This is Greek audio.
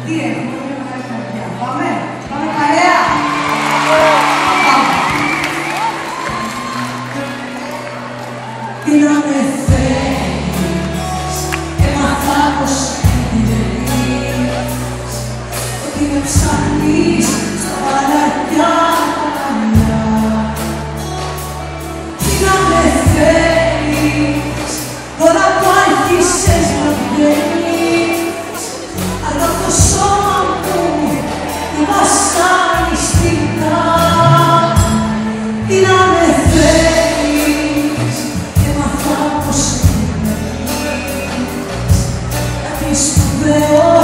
Τι έχουμε, πάμε, πάμε παρέα. Τι να με θέλεις, έμαθα πως θέλεις, ότι με ψάχνεις στα παλατιά τα καμιά. Τι να με θέλεις, τώρα που άρχισες να βγαίνεις, αλλά το σώμα μου με βασανιστικά. Τι να με θέλεις, έμαθα πως θέλεις, κάτι σπουδαίο.